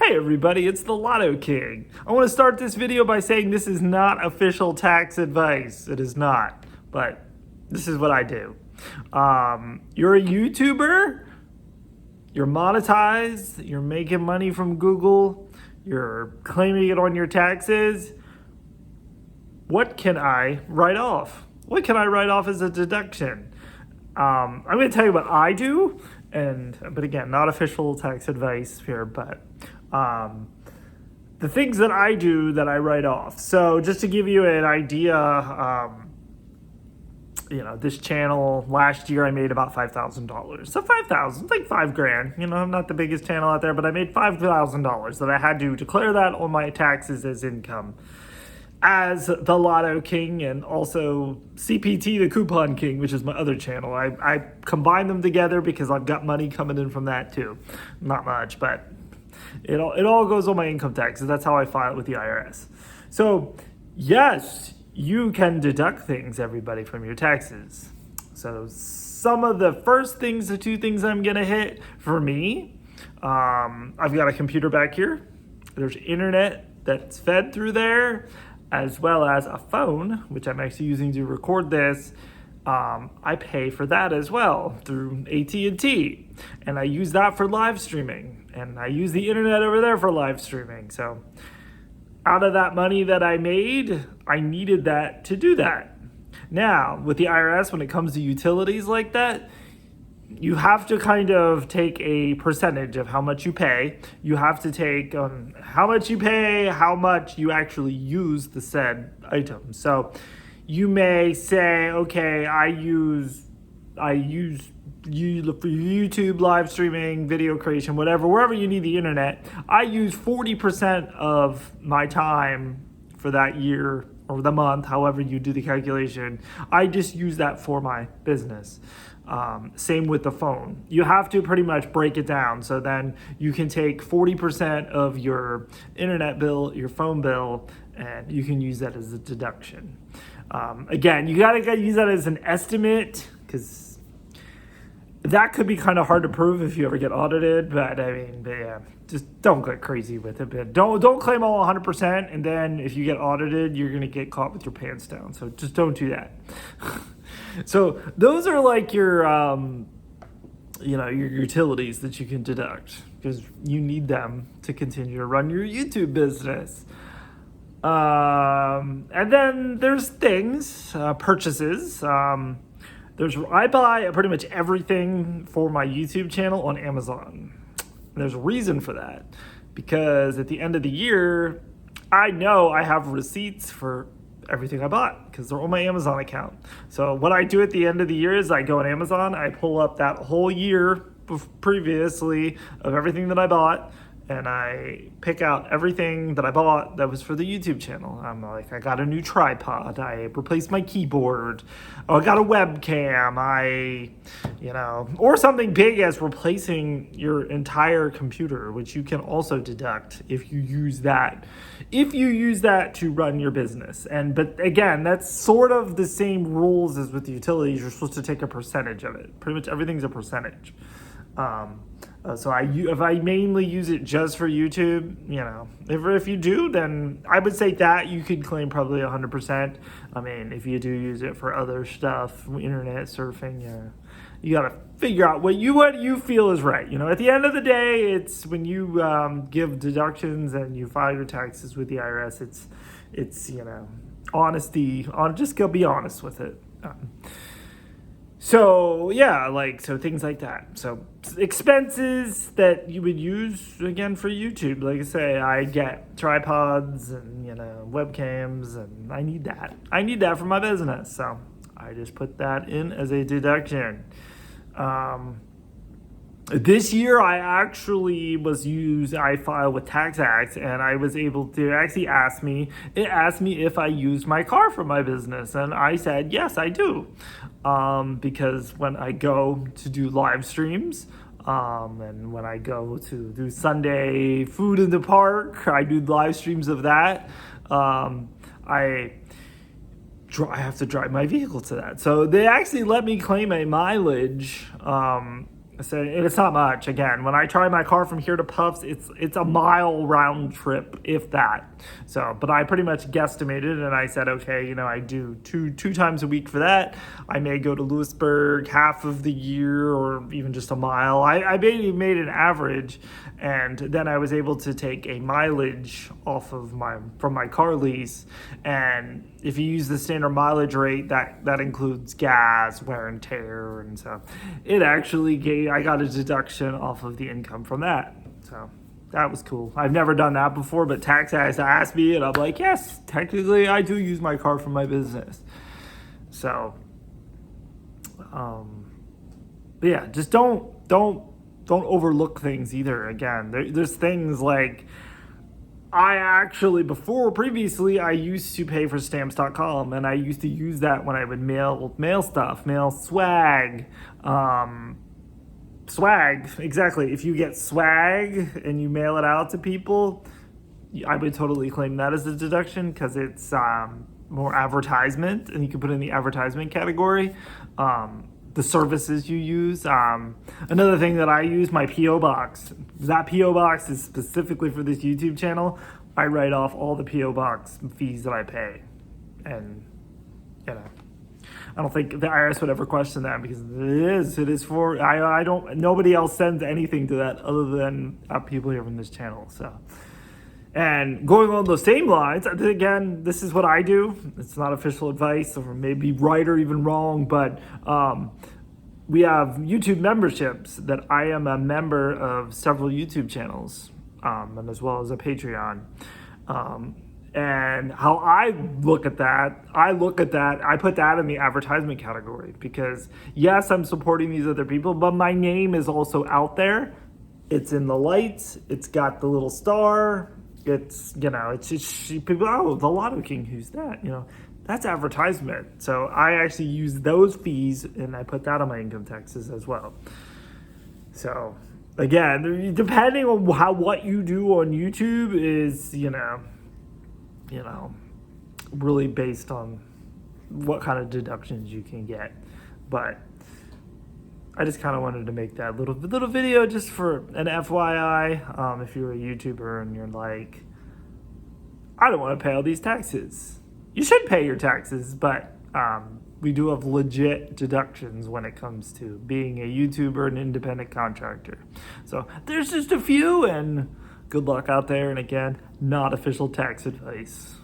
Hi everybody, it's the Lotto King. I want to start this video by saying this is not official tax advice. It is not, but this is what I do. You're a YouTuber, you're monetized, you're making money from Google, you're claiming it on your taxes. What can I write off? What can I write off as a deduction? I'm going to tell you what I do, but again, not official tax advice here, but the things that I do that I write off. So just to give you an idea, this channel last year I made about $5,000. So $5,000, like $5,000. I'm not the biggest channel out there, but I made $5,000 that I had to declare that on my taxes as income. As the Lotto King and also CPT, the Coupon King, which is my other channel. I combine them together because I've got money coming in from that too. Not much, but it all goes on my income taxes. That's how I file it with the IRS. So yes, you can deduct things, everybody, from your taxes. So some of the first things, the two things I'm gonna hit for me, I've got a computer back here. There's internet that's fed through there, as well as a phone, which I'm actually using to record this. I pay for that as well through AT&T, and I use that for live streaming, and I use the internet over there for live streaming. So out of that money that I made, I needed that to do that. Now, with the IRS, when it comes to utilities like that, you have to kind of take a percentage of how much you pay. You have to take how much you pay, how much you actually use the said item. So you may say, okay, I use you for YouTube live streaming, video creation, whatever, wherever you need the internet. I use 40% of my time for that year or the month, however you do the calculation. I just use that for my business. Same with the phone. You have to pretty much break it down. So then you can take 40% of your internet bill, your phone bill, and you can use that as a deduction. Again, you gotta use that as an estimate, because that could be kind of hard to prove if you ever get audited. But yeah, just don't get crazy with it. But don't claim all 100%, and then if you get audited, you're gonna get caught with your pants down. So just don't do that. So those are like your utilities that you can deduct, because you need them to continue to run your YouTube business. And then there's things, purchases. I buy pretty much everything for my YouTube channel on Amazon. And there's a reason for that, because at the end of the year, I know I have receipts for everything I bought because they're on my Amazon account. So what I do at the end of the year is I go on Amazon, I pull up that whole year previously of everything that I bought, and I pick out everything that I bought that was for the YouTube channel. I'm like, I got a new tripod, I replaced my keyboard, I got a webcam, or something big as replacing your entire computer, which you can also deduct if you use that to run your business. But again, that's sort of the same rules as with the utilities. You're supposed to take a percentage of it. Pretty much everything's a percentage. So if I mainly use it just for YouTube, if you do, then I would say that you could claim probably 100%. If you do use it for other stuff, internet surfing, you got to figure out what you feel is right. At the end of the day, it's when you give deductions and you file your taxes with the IRS, it's honesty. Just go be honest with it. So things like that. So expenses that you would use again for YouTube, like I say, I get tripods and webcams, and I need that for my business. So I just put that in as a deduction. This year I actually I filed with TaxAct, and I was able to actually ask me if I used my car for my business. And I said, yes, I do. Because when I go to do live streams, and when I go to do Sunday food in the park, I do live streams of that. I have to drive my vehicle to that. So they actually let me claim a mileage, So it's not much. Again, when I try my car from here to Puffs, it's a mile round trip, if that. So, but I pretty much guesstimated, and I said, okay, I do two times a week for that. I may go to Lewisburg half of the year, or even just a mile. I made an average, and then I was able to take a mileage off of from my car lease. And if you use the standard mileage rate, that includes gas, wear and tear, and so it actually I got a deduction off of the income from that. So that was cool. I've never done that before, but tax has asked me, and I'm like, yes, technically I do use my car for my business. So, but yeah, just don't overlook things either. Again, there's things like previously I used to pay for stamps.com, and I used to use that when I would mail stuff, mail swag. Swag, exactly. If you get swag and you mail it out to people, I would totally claim that as a deduction, because it's more advertisement, and you can put it in the advertisement category. The services you use. Another thing that I use, my P.O. box. That P.O. box is specifically for this YouTube channel. I write off all the P.O. box fees that I pay. And, I don't think the IRS would ever question that, because it is for, nobody else sends anything to that other than people here from this channel. So, and going on those same lines, again, this is what I do. It's not official advice, or maybe right or even wrong, but we have YouTube memberships that I am a member of several YouTube channels, and as well as a Patreon. And how I look at that, I put that in the advertisement category, because yes, I'm supporting these other people, but my name is also out there. It's in the lights. It's got the little star. It's, it's just people, oh, the Lotto King, who's that? That's advertisement. So I actually use those fees, and I put that on my income taxes as well. So again, depending on what you do on YouTube is, really based on what kind of deductions you can get. But I just kind of wanted to make that little video just for an FYI. If you're a YouTuber and you're like, I don't want to pay all these taxes. You should pay your taxes, but we do have legit deductions when it comes to being a YouTuber and independent contractor. So there's just a few, and good luck out there. And again, not official tax advice.